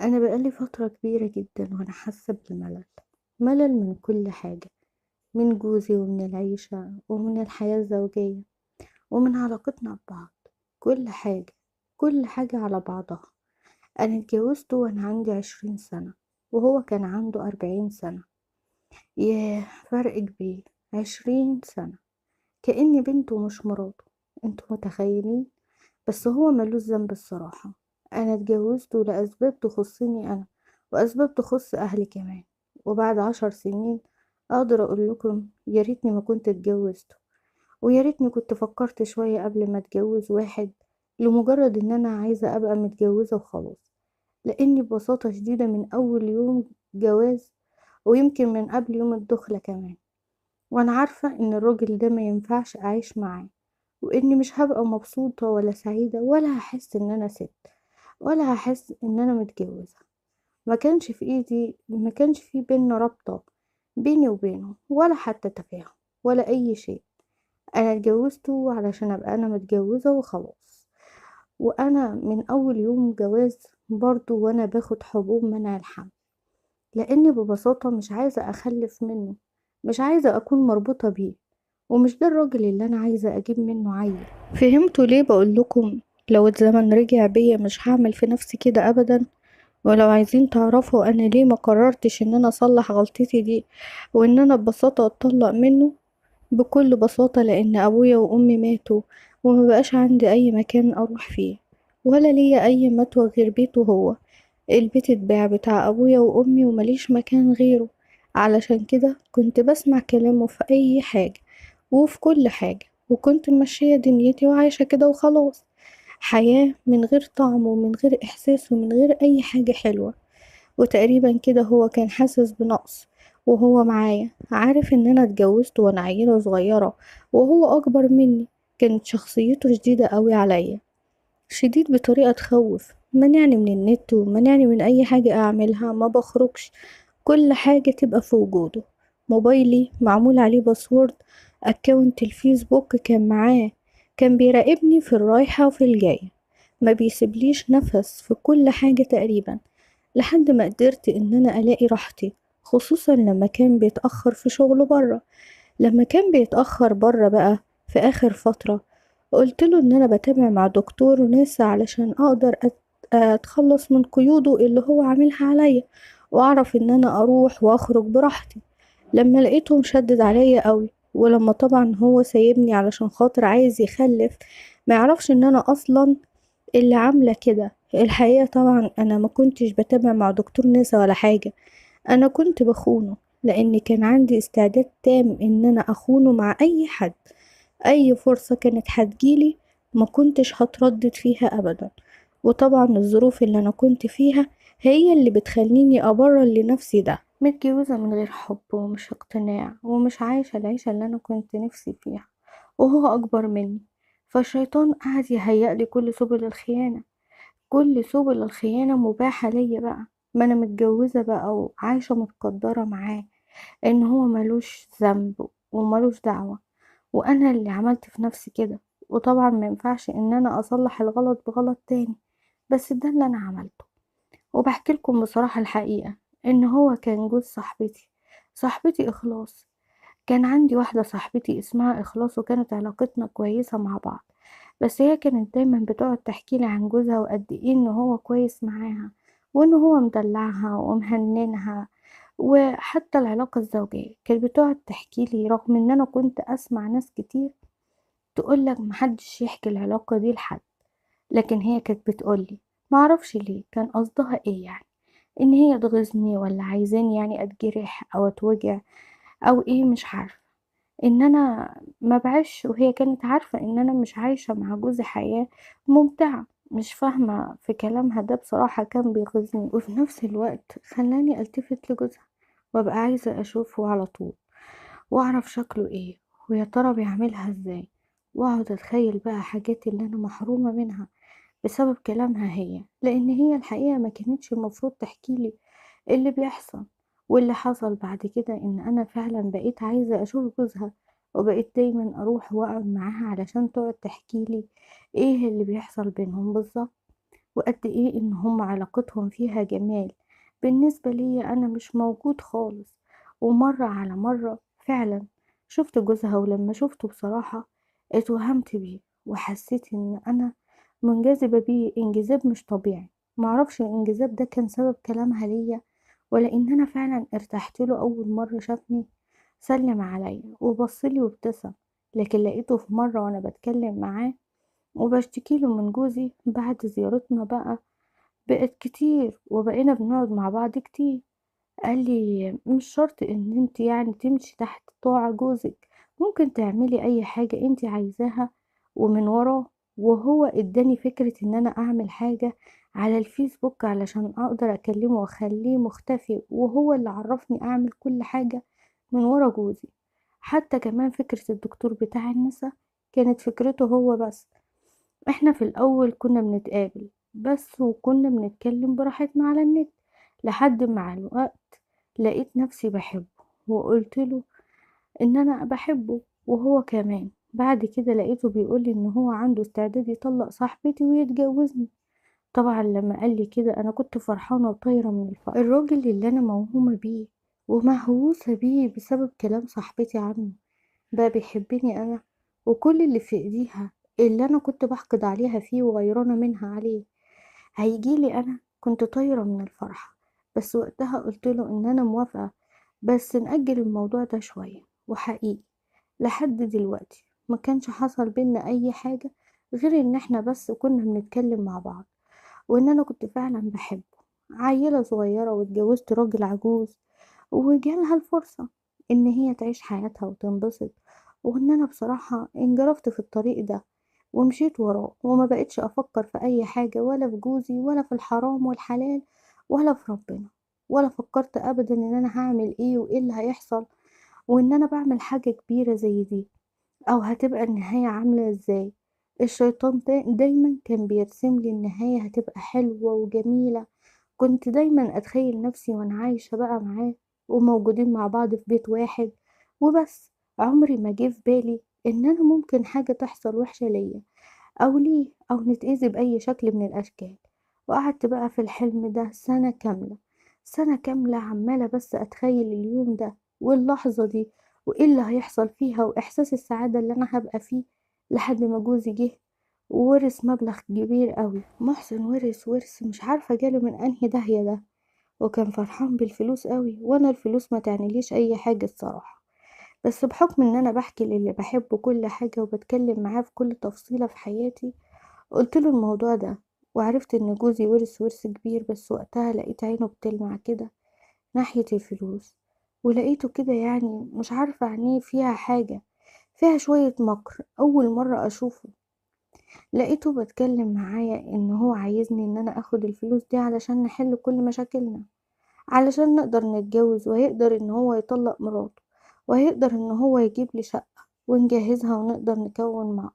انا بقالي فترة كبيرة جدا وانا حاسة بالملل. ملل من كل حاجة، من جوزي ومن العيشة ومن الحياة الزوجية ومن علاقتنا ببعض. كل حاجة، كل حاجة على بعضها. انا اتجوزت وانا عندي 20 سنة وهو كان عنده 40 سنة. ياه، فرق كبير، 20 سنة. كأني بنته مش مراته. انتوا متخيلين؟ بس هو ملوش ذنب الصراحة. أنا اتجوزته لأسباب تخصني أنا، وأسباب تخص أهلي كمان. وبعد 10 سنين أقدر أقول لكم يا ريتني ما كنت اتجوزته، ويا ريتني كنت فكرت شوية قبل ما اتجوز واحد لمجرد إن أنا عايزة أبقى متجوزة وخلاص. لأني ببساطة شديدة من أول يوم جواز، ويمكن من قبل يوم الدخلة كمان، وأنا عارفة إن الراجل ده ما ينفعش أعيش معاه، وإني مش هبقى مبسوطة ولا سعيدة ولا هحس إن أنا ست، ولا هحس إن أنا متجوزة. ما كانش في إيدي، ما كانش في بينا رابطة بيني وبينه، ولا حتى تفاهم ولا أي شيء. أنا اتجوزته علشان أبقى أنا متجوزة وخلاص. وأنا من أول يوم جواز برضو وأنا باخد حبوب منع الحمل، لأني ببساطة مش عايزة أخلف منه، مش عايزة أكون مربوطة بيه، ومش ده الراجل اللي أنا عايزة أجيب منه عيل. فهمتوا ليه بقولكم لو الزمن رجع بيا مش هعمل في نفسي كده أبدا؟ ولو عايزين تعرفوا أنا ليه ما قررتش إن أنا أصلح غلطتي دي، وإن أنا ببساطة أتطلق منه، بكل بساطة لأن أبويا وأمي ماتوا، وما بقاش عندي أي مكان أروح فيه، ولا ليا أي متوى غير بيته هو. البيت اتباع بتاع أبويا وأمي ومليش مكان غيره. علشان كده كنت بسمع كلامه في أي حاجة وفي كل حاجة، وكنت ماشية دنيتي وعايشة كده وخلاص. حياة من غير طعم ومن غير إحساس ومن غير أي حاجة حلوة. وتقريبا كده هو كان حاسس بنقص وهو معايا، عارف ان انا اتجوزت وانا عيلة صغيرة وهو اكبر مني. كانت شخصيته شديدة قوي عليا، شديد بطريقة تخوف. منعني من النت ومنعني من اي حاجة اعملها، ما بخرجش، كل حاجة تبقى في وجوده. موبايلي معمول عليه باسورد، اكاونت الفيسبوك كان معاه، كان بيراقبني في الرايحة وفي الجاية، ما بيسيبليش نفس في كل حاجة تقريبا، لحد ما قدرت ان انا الاقي راحتي. خصوصا لما كان بيتأخر في شغله برا. لما كان بيتأخر برا بقى في اخر فترة، قلت له ان انا بتابع مع دكتور نسا علشان اقدر اتخلص من قيوده اللي هو عاملها عليا، واعرف ان انا اروح واخرج براحتي. لما لقيته مشدد عليا قوي، ولما طبعا هو سايبني علشان خاطر عايز يخلف، ما يعرفش ان انا اصلا اللي عاملة كده. الحقيقة طبعا أنا ما كنتش بتابع مع دكتور نسا ولا حاجة، أنا كنت بخونه، لأن كان عندي استعداد تام إن أنا أخونه مع أي حد. أي فرصة كانت هتجيلي ما كنتش هتردد فيها أبدا. وطبعا الظروف اللي أنا كنت فيها هي اللي بتخليني أبرر لنفسي ده. متجوزة من غير حب ومش اقتناع، ومش عايشة العيشة اللي أنا كنت نفسي فيها، وهو أكبر مني. فالشيطان قعد يهيألي كل سبل الخيانة. كل سبل الخيانة مباحة ليا بقى، ما أنا متجوزة بقى وعايشة متقدرة معاه إن هو ملوش ذنب وملوش دعوة، وأنا اللي عملت في نفسي كده. وطبعا ما ينفعش إن أنا أصلح الغلط بغلط تاني، بس ده اللي أنا عملته. وبحكي لكم بصراحة الحقيقة، إن هو كان جوز صاحبتي إخلاص. كان عندي واحدة صاحبتي اسمها إخلاص، وكانت علاقتنا كويسة مع بعض. بس هي كانت دايما بتقعد تحكيلي عن جوزها وقد ايه ان هو كويس معاها، وان هو مدلعها ومهننها. وحتى العلاقة الزوجية كانت بتقعد تحكيلي، رغم ان انا كنت اسمع ناس كتير تقولك محدش يحكي العلاقة دي لحد، لكن هي كانت بتقولي. معرفش ليه كان قصدها ايه يعني، ان هي تغيظني ولا عايزاني يعني اتجرح او اتوجع او ايه، مش عارفة. ان انا ما بعيش، وهي كانت عارفة ان انا مش عايشة مع جوزي حياة ممتعة. مش فاهمة في كلامها ده بصراحة، كان بيغيظني وفي نفس الوقت خلاني التفت لجوزها، وابقى عايزة اشوفه على طول، واعرف شكله ايه، ويا ترى بيعملها ازاي. واقعد اتخيل بقى حاجات اللي انا محرومة منها بسبب كلامها هي، لان هي الحقيقة ما كانتش المفروض تحكيلي اللي بيحصل. واللي حصل بعد كده ان انا فعلا بقيت عايزة اشوف جوزها، وبقيت دايما اروح واقعد معاها علشان تقعد تحكيلي ايه اللي بيحصل بينهم بالظبط. وقد ايه ان هم علاقتهم فيها جمال. بالنسبة لي انا مش موجود خالص. ومرة على مرة فعلا شفت جوزها، ولما شفته بصراحة اتوهمت بيه، وحسيت ان انا منجذبة بيه انجذاب مش طبيعي. معرفش الانجذاب ده كان سبب كلامها ليا، ولا ان انا فعلا ارتحت له اول مرة شافني. سلم عليا وبصلي وابتسم، لكن لقيته في مرة وانا بتكلم معاه وبشتكيله من جوزي بعد زيارتنا بقت كتير وبقينا بنقعد مع بعض كتير. قال لي مش شرط ان انت يعني تمشي تحت طاعة جوزك، ممكن تعملي اي حاجة انت عايزاها ومن وراه. وهو اداني فكرة ان انا اعمل حاجة على الفيسبوك علشان اقدر اكلمه واخليه مختفي، وهو اللي عرفني اعمل كل حاجة من ورا جوزي. حتى كمان فكرة الدكتور بتاع النساء كانت فكرته هو بس. احنا في الاول كنا بنتقابل بس، وكنا بنتكلم براحتنا على النت، لحد مع الوقت لقيت نفسي بحبه، وقلت له ان انا بحبه وهو كمان. بعد كده لقيته بيقولي ان هو عنده استعداد يطلق صاحبتي ويتجوزني. طبعا لما قال لي كده انا كنت فرحانة وطايرة من الفرح. الراجل اللي انا موهومة بيه ومهووسة بيه بسبب كلام صاحبتي عنه بقى بيحبني انا، وكل اللي في ايديها اللي انا كنت بحقد عليها فيه وغيرانة منها عليه هيجيلي. انا كنت طايرة من الفرحة، بس وقتها قلتله ان انا موافقة، بس نأجل الموضوع ده شوية. وحقيقي لحد دلوقتي ما كانش حصل بينا اي حاجة غير ان احنا بس كنا بنتكلم مع بعض، وان انا كنت فعلا بحبه. عيلة صغيرة واتجوزت راجل عجوز، وجالها الفرصة ان هي تعيش حياتها وتنبسط. وان انا بصراحة انجرفت في الطريق ده ومشيت وراه، وما بقتش افكر في اي حاجة، ولا في جوزي ولا في الحرام والحلال ولا في ربنا. ولا فكرت ابدا ان انا هعمل ايه وايه اللي هيحصل، وان انا بعمل حاجة كبيرة زي دي او هتبقى النهاية عاملة ازاي. الشيطان دايما كان بيرسم لي النهاية هتبقى حلوة وجميلة. كنت دايما اتخيل نفسي وانا عايشة بقى معاه وموجودين مع بعض في بيت واحد وبس. عمري ما جه في بالي ان انا ممكن حاجة تحصل وحشة ليا او ليه، او نتأذي بأي شكل من الاشكال. وقعدت بقى في الحلم ده سنة كاملة. سنة كاملة عمالة بس اتخيل اليوم ده واللحظة دي وايه اللي هيحصل فيها، واحساس السعادة اللي انا هبقى فيه. لحد ما جوزي جه وورث مبلغ كبير قوي. محسن ورث مش عارفة جاله من انهي داهية ده، وكان فرحان بالفلوس قوي، وانا الفلوس ما تعنيليش اي حاجة الصراحة. بس بحكم ان انا بحكي للي بحبه كل حاجة وبتكلم معاه في كل تفصيلة في حياتي، قلت له الموضوع ده. وعرفت ان جوزي ورث كبير، بس وقتها لقيت عينه بتلمع كده ناحية الفلوس. ولقيته كده يعني مش عارفة عينيه فيها حاجة، فيها شوية مكر. اول مرة اشوفه لقيته بتكلم معايا ان هو عايزني ان انا اخد الفلوس دي علشان نحل كل مشاكلنا، علشان نقدر نتجوز، وهيقدر ان هو يطلق مراته، وهيقدر ان هو يجيب لي شقة ونجهزها، ونقدر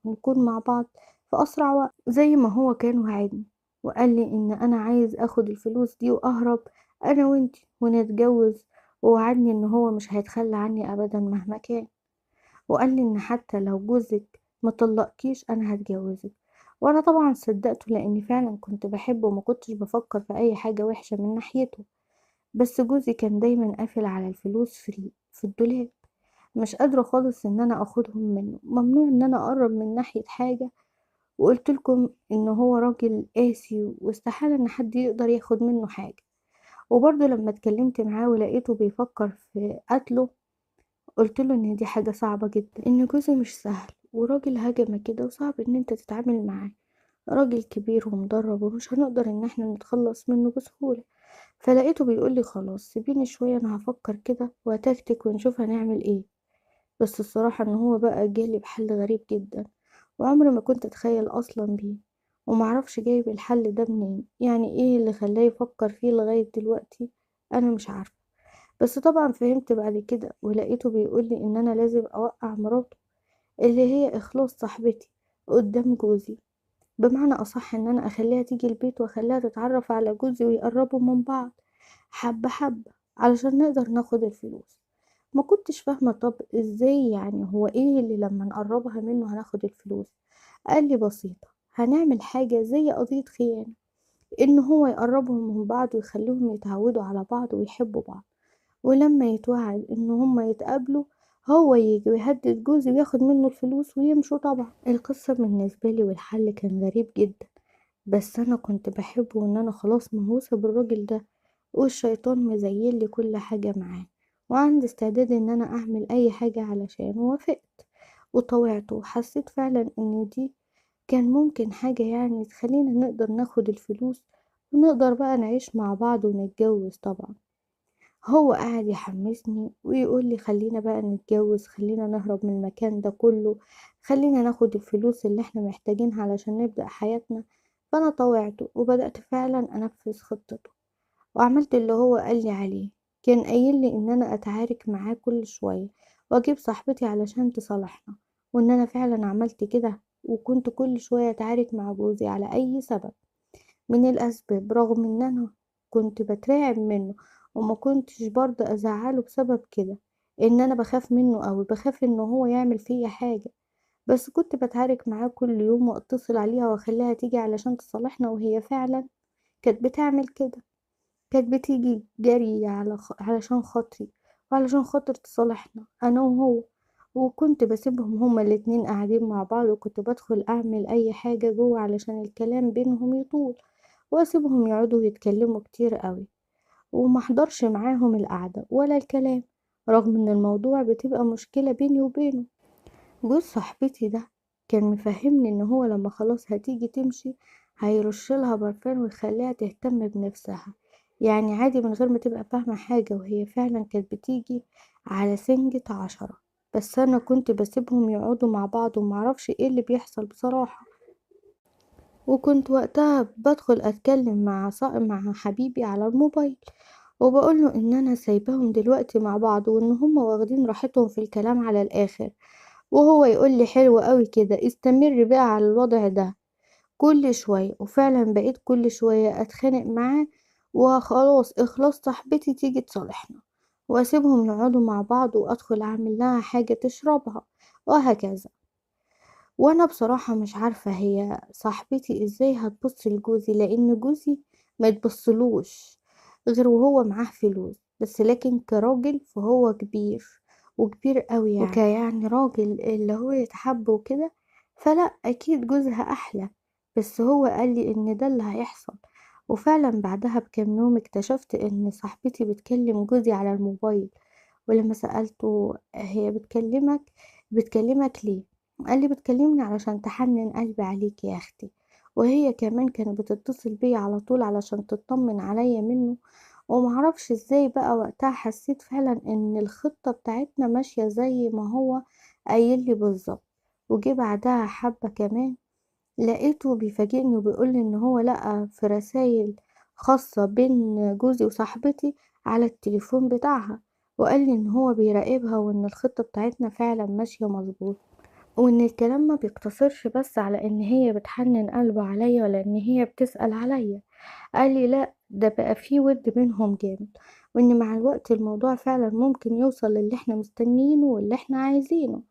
نكون مع بعض في اسرع وقت زي ما هو كان وعدني. وقال لي ان انا عايز اخد الفلوس دي واهرب انا وانتي ونتجوز، ووعدني ان هو مش هيتخلى عني ابدا مهما كان. وقال لي ان حتى لو جوزك مطلقكيش انا هتجوزك. وانا طبعا صدقته لاني فعلا كنت بحبه وما كنتش بفكر في اي حاجة وحشة من ناحيته. بس جوزي كان دايما قافل على الفلوس في الدولاب، مش قادرة خالص ان انا اخدهم منه، ممنوع ان انا اقرب من ناحية حاجة. وقلت لكم ان هو راجل قاسي واستحالة ان حد يقدر ياخد منه حاجة. وبرضه لما اتكلمت معاه ولقيته بيفكر في قتله، قلت له ان دي حاجة صعبة جدا، ان جوزي مش سهل وراجل هجمة كده وصعب ان انت تتعامل معاه. راجل كبير ومدرب ومش هنقدر ان احنا نتخلص منه بسهولة. فلقيته بيقولي خلاص سيبيني شوية انا هفكر كده وهتكتك ونشوف هنعمل ايه. بس الصراحة ان هو بقى جالي بحل غريب جدا، وعمري ما كنت اتخيل اصلا بيه. ومعرفش جايب الحل ده منين، يعني ايه اللي خلاه يفكر فيه لغاية دلوقتي. انا مش عارفة. بس طبعا فهمت بعد كده، ولقيته بيقولي ان انا لازم اوقع مراته اللي هي اخلاص صاحبتي قدام جوزي. بمعنى أصح إن أنا أخليها تيجي البيت وأخليها تتعرف على جوزي ويقربوا من بعض حبة حبة علشان نقدر ناخد الفلوس. ما كنتش فاهمة طب ازاي، يعني هو ايه اللي لما نقربها منه هناخد الفلوس. قال لي بسيطة، هنعمل حاجة زي قضية خيانة. إن هو يقربهم من بعض ويخليهم يتعودوا على بعض ويحبوا بعض. ولما يتوعد إن هما يتقابلوا هو يجي ويهدد جوزي وياخد منه الفلوس ويمشوا. طبعا القصة بالنسبة لي والحل كان غريب جدا، بس أنا كنت بحبه وإن أنا خلاص مهووسة بالراجل ده، والشيطان مزين لي كل حاجة معاه، وعندي استعداد إن أنا أعمل أي حاجة علشان. وافقت وطوعته وحسيت فعلا إن دي كان ممكن حاجة يعني تخلينا نقدر ناخد الفلوس ونقدر بقى نعيش مع بعض ونتجوز. طبعا هو قعد يحمسني ويقول لي خلينا بقى نتجوز، خلينا نهرب من المكان ده كله، خلينا ناخد الفلوس اللي احنا محتاجينها علشان نبدأ حياتنا. فأنا طوعته وبدأت فعلا أنفذ خطته وعملت اللي هو قال لي عليه. كان قايل لي إن أنا أتعارك معاه كل شوية وأجيب صاحبتي علشان تصالحنا، وإن أنا فعلا عملت كده، وكنت كل شوية أتعارك مع جوزي على أي سبب من الأسباب، رغم إن أنا كنت بترعب منه وما كنتش برضه أزعله بسبب كده، إن أنا بخاف منه أوي، بخاف إن هو يعمل فيا حاجة. بس كنت بتعارك معاه كل يوم وأتصل عليها وأخليها تيجي علشان تصالحنا، وهي فعلا كانت بتعمل كده، كانت بتيجي جري علشان خاطري وعلشان خاطر تصالحنا أنا وهو. وكنت بسيبهم هما الاتنين قاعدين مع بعض، وكنت بدخل أعمل أي حاجة جوه علشان الكلام بينهم يطول، واسيبهم يقعدوا يتكلموا كتير قوي ومحضرش معاهم القعدة ولا الكلام، رغم ان الموضوع بتبقى مشكلة بيني وبينه. جوز صاحبتي ده كان مفهمني ان هو لما خلاص هتيجي تمشي هيرشلها برفان ويخليها تهتم بنفسها، يعني عادي من غير ما تبقى فاهمة حاجة، وهي فعلا كانت بتيجي على سنجة 10. بس انا كنت بسيبهم يقعدوا مع بعض ومعرفش ايه اللي بيحصل بصراحة. وكنت وقتها بدخل أتكلم مع حبيبي على الموبايل وبقوله إن أنا سايباهم دلوقتي مع بعض وإن هما واخدين راحتهم في الكلام على الآخر، وهو يقولي حلو قوي كده، استمري بقى على الوضع ده كل شوية. وفعلا بقيت كل شوية أتخانق معاه وخلاص إخلاص صاحبتي تيجي تصالحنا، وأسيبهم يقعدوا مع بعض وأدخل أعمل لها حاجة تشربها، وهكذا. وانا بصراحة مش عارفة هي صاحبتي ازاي هتبص لجوزي، لان جوزي ما يتبصلوش غير وهو معاه فلوس بس، لكن كراجل فهو كبير وكبير قوي يعني، يعني راجل اللي هو يتحب وكده، فلا اكيد جوزها احلى. بس هو قال لي ان ده اللي هيحصل. وفعلا بعدها بكام يوم اكتشفت ان صاحبتي بتكلم جوزي على الموبايل، ولما سألته هي بتكلمك ليه، قال لي بتكلمني علشان تحنن قلبي عليك يا اختي. وهي كمان كانت بتتصل بيا على طول علشان تطمن عليا منه. ومعرفش ازاي بقى وقتها حسيت فعلا ان الخطة بتاعتنا ماشية زي ما هو قايل لي بالظبط. وجي بعدها حبة كمان لقيته بيفاجئني وبيقولي ان هو لقى في رسائل خاصة بين جوزي وصاحبتي على التليفون بتاعها، وقال لي ان هو بيراقبها وان الخطة بتاعتنا فعلا ماشية مظبوط، وان الكلام ما بيقتصرش بس على ان هي بتحنن قلبه عليا ولا ان هي بتسأل عليا. قال لي لا، ده بقى فيه ود بينهم جامد، وان مع الوقت الموضوع فعلا ممكن يوصل للي احنا مستنيينه واللي احنا عايزينه.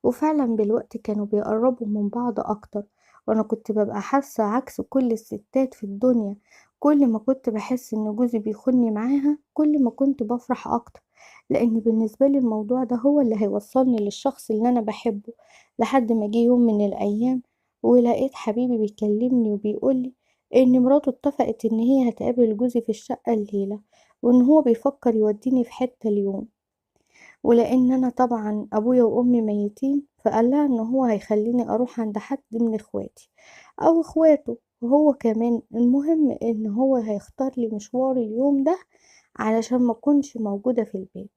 وفعلا بالوقت كانوا بيقربوا من بعض اكتر، وانا كنت ببقى حاسة عكس كل الستات في الدنيا. كل ما كنت بحس ان جوزي بيخوني معاها كل ما كنت بفرح اكتر، لان بالنسبة لي الموضوع ده هو اللي هيوصلني للشخص اللي انا بحبه. لحد ما جه يوم من الايام ولقيت حبيبي بيكلمني وبيقولي ان مراته اتفقت ان هي هتقابل جوزي في الشقة الليلة، وان هو بيفكر يوديني في حتة اليوم. ولان انا طبعا ابويا وامي ميتين فقال لها ان هو هيخليني اروح عند حد من اخواتي او اخواته، وهو كمان المهم ان هو هيختار لي مشوار اليوم ده علشان ما اكونش موجودة في البيت.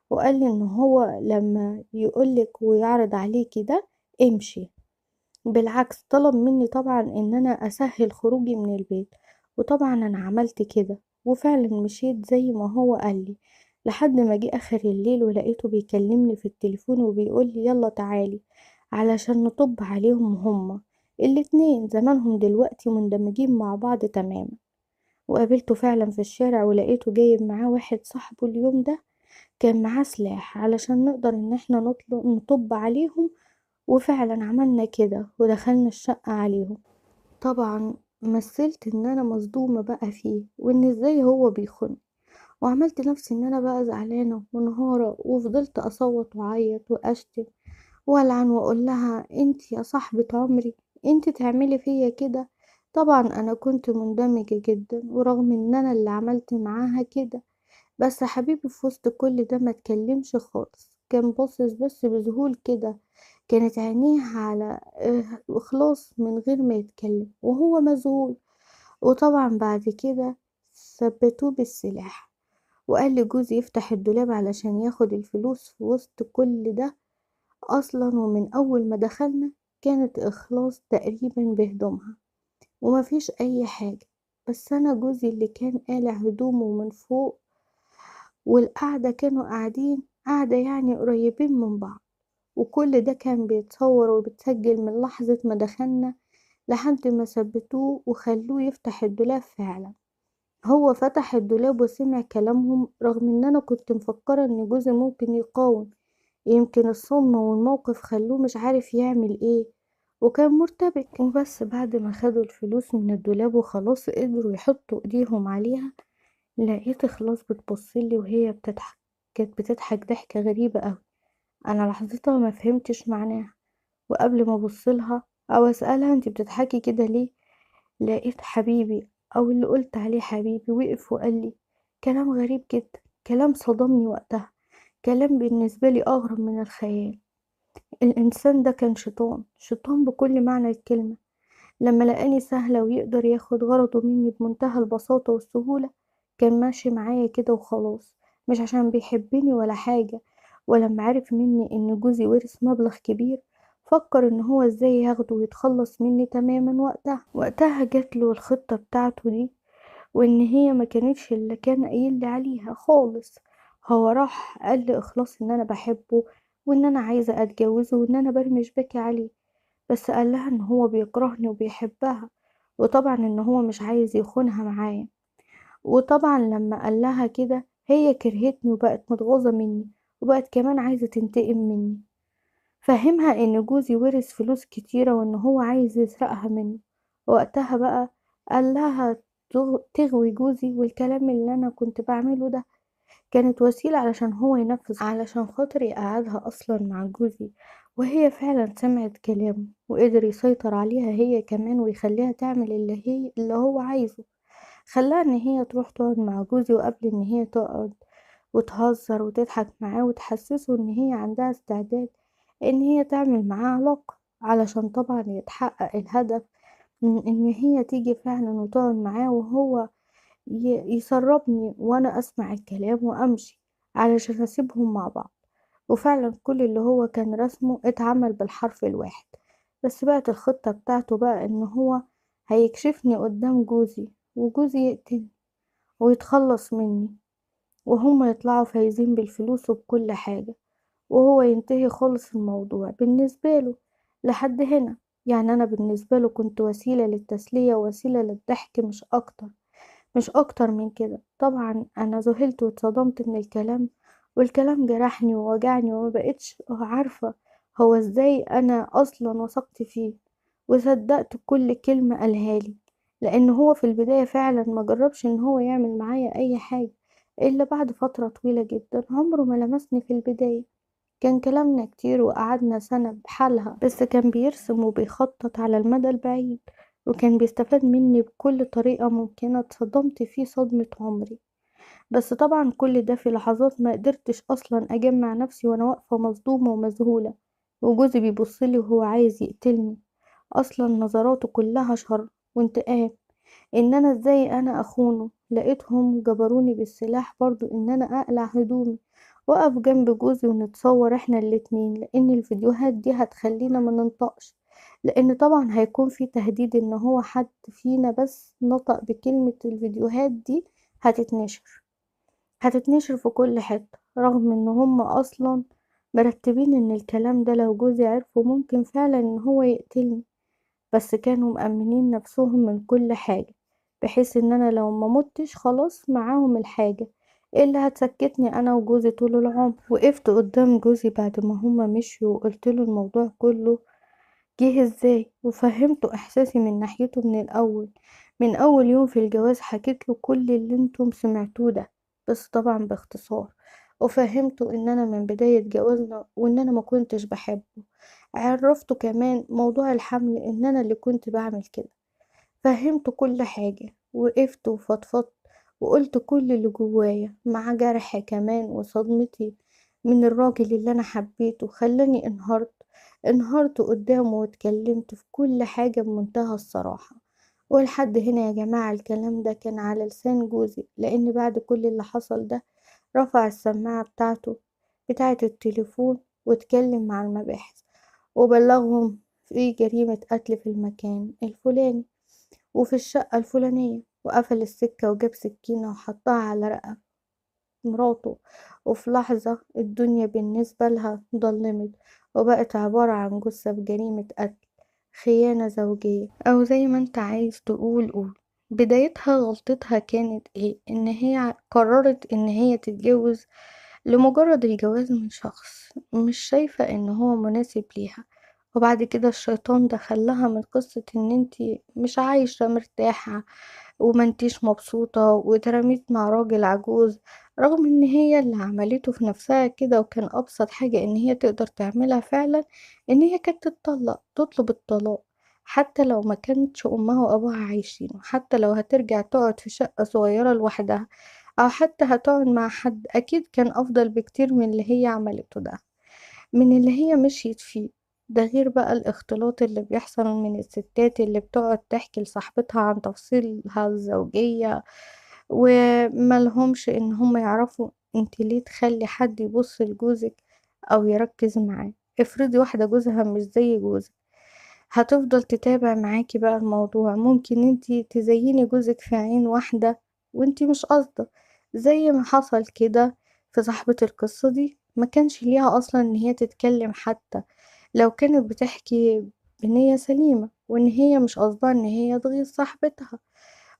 وقال لي ان هو لما يقولك ويعرض عليكي ده امشي. بالعكس طلب مني طبعا ان انا اسهل خروجي من البيت، وطبعا انا عملت كده وفعلا مشيت زي ما هو قالي. لحد ما جه اخر الليل ولقيته بيكلمني في التليفون وبيقولي يلا تعالي علشان نطب عليهم هما الاتنين، زمانهم دلوقتي مندمجين مع بعض تماما. وقابلته فعلا في الشارع ولقيته جايب معاه واحد صاحبه اليوم ده، كان معاه سلاح علشان نقدر ان احنا نطب عليهم. وفعلا عملنا كده ودخلنا الشقة عليهم. طبعا مثلت ان انا مصدومة بقى فيه وان ازاي هو بيخون، وعملت نفسي ان انا بقى زعلانة ومنهارة، وفضلت اصوت واعيط واشتم والعن واقول لها انت يا صاحبة عمري، انت تعملي فيا كده. طبعا انا كنت مندمجة جدا، ورغم ان انا اللي عملت معاها كده، بس حبيبي في وسط كل ده ما اتكلمش خالص، كان باصص بس بذهول كده، كانت عينيه على إخلاص من غير ما يتكلم وهو مذهول. وطبعا بعد كده ثبتوه بالسلاح، وقال لجوزي يفتح الدولاب علشان ياخد الفلوس في وسط كل ده. أصلا ومن أول ما دخلنا كانت إخلاص تقريبا بهدومها ومفيش أي حاجة، بس أنا جوزي اللي كان قالع هدومه من فوق، والقعدة كانوا قاعدين قاعدة يعني قريبين من بعض، وكل ده كان بيتصور وبتسجل من لحظة ما دخلنا لحد ما ثبتوه وخلوه يفتح الدولاب. فعلا هو فتح الدولاب وسمع كلامهم، رغم ان انا كنت مفكرة ان جوزي ممكن يقاوم، يمكن الصدمة والموقف خلوه مش عارف يعمل ايه وكان مرتبك. وبس بعد ما خدوا الفلوس من الدولاب وخلاص قدروا يحطوا ايديهم عليها، لقيت خلاص بتبصلي وهي بتضحك، كانت بتضحك ضحكة غريبة اوي. انا لحظتها ما فهمتش معناها، وقبل ما ابصلها او اسألها انتي بتضحكي كده ليه، لقيت حبيبي او اللي قلت عليه حبيبي وقف وقال لي كلام غريب جدا، كلام صدمني وقتها، كلام بالنسبة لي اغرب من الخيال. الانسان ده كان شيطان، شيطان بكل معنى الكلمة. لما لقاني سهلة ويقدر ياخد غرضه مني بمنتهى البساطة والسهولة، كان ماشي معايا كده وخلاص، مش عشان بيحبني ولا حاجة. ولما عرف مني ان جوزي ورث مبلغ كبير، فكر ان هو ازاي ياخده ويتخلص مني تماما. وقتها جاتله الخطة بتاعته دي، وان هي ما كانتش اللي كان قايل لي عليها خالص. هو راح قال لي اخلاص ان انا بحبه، وان انا عايزة اتجوزه، وان انا برمي شباكي عليه، بس قال لها ان هو بيكرهني وبيحبها، وطبعا ان هو مش عايز يخونها معايا. وطبعا لما قال لها كده هي كرهتني وبقت متغاظة مني، وبقت كمان عايزة تنتقم مني. فهمها ان جوزي ورث فلوس كتيرة وان هو عايز يسرقها منه. وقتها بقى قال لها تغوي جوزي، والكلام اللي انا كنت بعمله ده كانت وسيلة علشان هو ينفذ، علشان خاطر يقعدها أصلا مع جوزي. وهي فعلا سمعت كلامه وقدر يسيطر عليها هي كمان ويخليها تعمل اللي هو عايزه. خلاها ان هي تروح تقعد مع جوزي، وقبل ان هي تقعد وتهزر وتضحك معاه وتحسسه ان هي عندها استعداد ان هي تعمل معاه علاقة، علشان طبعا يتحقق الهدف من ان هي تيجي فعلا وتقعد معاه، وهو يسربني وانا اسمع الكلام وامشي علشان اسيبهم مع بعض. وفعلا كل اللي هو كان رسمه اتعمل بالحرف الواحد. بس بقت الخطة بتاعته بقى ان هو هيكشفني قدام جوزي، وجوزي يقتلني ويتخلص مني، وهما يطلعوا فايزين بالفلوس وبكل حاجة، وهو ينتهي خالص الموضوع بالنسبة له. لحد هنا يعني أنا بالنسبة له كنت وسيلة للتسلية ووسيلة للضحك، مش أكتر، مش أكتر من كده. طبعا أنا ذهلت واتصدمت من الكلام، والكلام جرحني ووجعني، وما بقتش عارفة هو ازاي أنا أصلا وثقت فيه وصدقت كل كلمة قالها لي، لأن هو في البداية فعلا ما جربش إن هو يعمل معايا أي حاجة إلا بعد فترة طويلة جدا. عمره ما لمسني في البداية، كان كلامنا كتير وقعدنا سنة بحالها، بس كان بيرسم وبيخطط على المدى البعيد، وكان بيستفاد مني بكل طريقة ممكنة. اتصدمت فيه صدمة عمري. بس طبعا كل ده في لحظات ما قدرتش أصلا أجمع نفسي وأنا واقفة مصدومة ومذهولة، وجوزي بيبصلي وهو عايز يقتلني، أصلا نظراته كلها شر وانتقام، ان انا ازاي انا اخونه. لقيتهم جبروني بالسلاح برضو ان انا اقلع هدومي واقف جنب جوزي ونتصور احنا الاتنين، لان الفيديوهات دي هتخلينا ما ننطقش، لان طبعا هيكون في تهديد ان هو حد فينا بس نطق بكلمة الفيديوهات دي هتتنشر، هتتنشر في كل حتة، رغم ان هم اصلا مرتبين ان الكلام ده لو جوزي عرفه ممكن فعلا ان هو يقتلني. بس كانوا مأمنين نفسهم من كل حاجة، بحيث ان انا لو ما متش خلاص معاهم الحاجة اللي هتسكتني انا وجوزي طول العمر. وقفت قدام جوزي بعد ما هما مشيوا وقلت له الموضوع كله، جه ازاي وفهمته احساسي من ناحيته من الاول. من اول يوم في الجواز حكيت له كل اللي انتم سمعتوه ده، بس طبعا باختصار. وفهمته ان انا من بداية جوازنا وان انا ما كنتش بحبه. عرفته كمان موضوع الحمل ان انا اللي كنت بعمل كده. فهمته كل حاجة، وقفت وفضفضت وقلت كل اللي جوايا مع جرح كمان وصدمتي من الراجل اللي أنا حبيته خلاني انهارت قدامه واتكلمت في كل حاجة بمنتهى الصراحة. ولحد هنا يا جماعة الكلام ده كان على لسان جوزي، لأن بعد كل اللي حصل ده رفع السماعة بتاعة التليفون واتكلم مع المباحث وبلغهم في جريمة قتل في المكان الفلاني وفي الشقة الفلانية، وقفل السكة وجاب سكينة وحطها على رقبة مراته. وفي لحظة الدنيا بالنسبة لها ضلمت وبقت عبارة عن جثة بجريمة قتل، خيانة زوجية، أو زي ما انت عايز تقول قول. بدايتها غلطتها كانت ايه؟ ان هي قررت ان هي تتجوز لمجرد الجواز من شخص مش شايفة ان هو مناسب ليها. وبعد كده الشيطان دخلها من قصة ان انتي مش عايشة مرتاحة وما انتيش مبسوطة واترميت مع راجل عجوز، رغم ان هي اللي عملته في نفسها كده. وكان ابسط حاجة ان هي تقدر تعملها فعلا ان هي كانت تطلب الطلاق، حتى لو ما كانتش امها وابوها عايشين، وحتى لو هترجع تقعد في شقة صغيرة لوحدها، او حتى هتقعد مع حد، اكيد كان افضل بكتير من اللي هي عملته ده، من اللي هي مشيت فيه. ده غير بقى الاختلاط اللي بيحصل من الستات اللي بتقعد تحكي لصاحبتها عن تفاصيلها الزوجية، وملهمش ان هم يعرفوا انت ليه تخلي حد يبص لجوزك او يركز معاه. افرضي واحدة جوزها مش زي جوزك، هتفضل تتابع معاكي بقى الموضوع. ممكن انتي تزيني جوزك في عين واحدة وانتي مش قاصدة، زي ما حصل كده في صاحبة القصة دي. ما كانش ليها اصلا ان هي تتكلم، حتى لو كانت بتحكي بنية سليمة وان هي مش قصدها ان هي تغيظ صاحبتها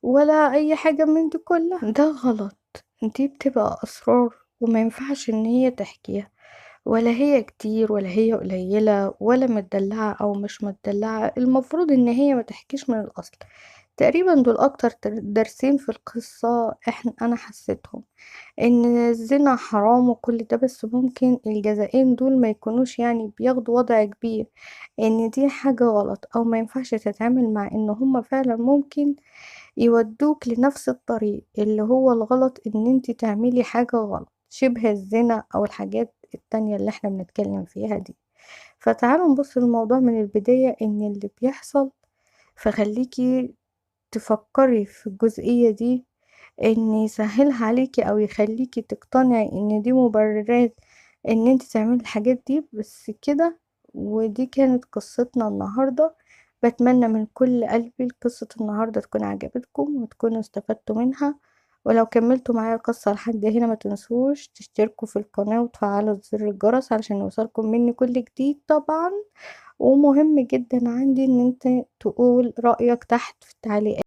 ولا اي حاجة من دي كلها. ده غلط، دي بتبقى اسرار وما ينفعش ان هي تحكيها، ولا هي كتير ولا هي قليلة ولا متدلعة أو مش متدلعة. المفروض إن هي ما تحكيش من الأصل. تقريبا دول أكتر درسين في القصة أنا حسيتهم، إن الزنا حرام وكل ده، بس ممكن الجزائين دول ما يكونوش يعني بياخدوا وضع كبير، إن دي حاجة غلط أو ما ينفعش تتعامل، مع إن هما فعلا ممكن يودوك لنفس الطريق اللي هو الغلط، ان انتي تعملي حاجة غلط شبه الزنا او الحاجات التانية اللي احنا بنتكلم فيها دي. فتعالوا نبص الموضوع من البداية ان اللي بيحصل، فخليكي تفكري في الجزئية دي، ان يسهلها عليكي او يخليكي تقتنعي ان دي مبررات ان انت تعملي الحاجات دي بس كده. ودي كانت قصتنا النهاردة. بتمنى من كل قلبي قصة النهاردة تكون عجبتكم وتكونوا استفدتوا منها. ولو كملتوا معايا القصة لحد هنا ما تنسوش تشتركوا في القناة وتفعلوا زر الجرس علشان يوصلكم مني كل جديد طبعا. ومهم جدا عندي ان انت تقول رأيك تحت في التعليقات.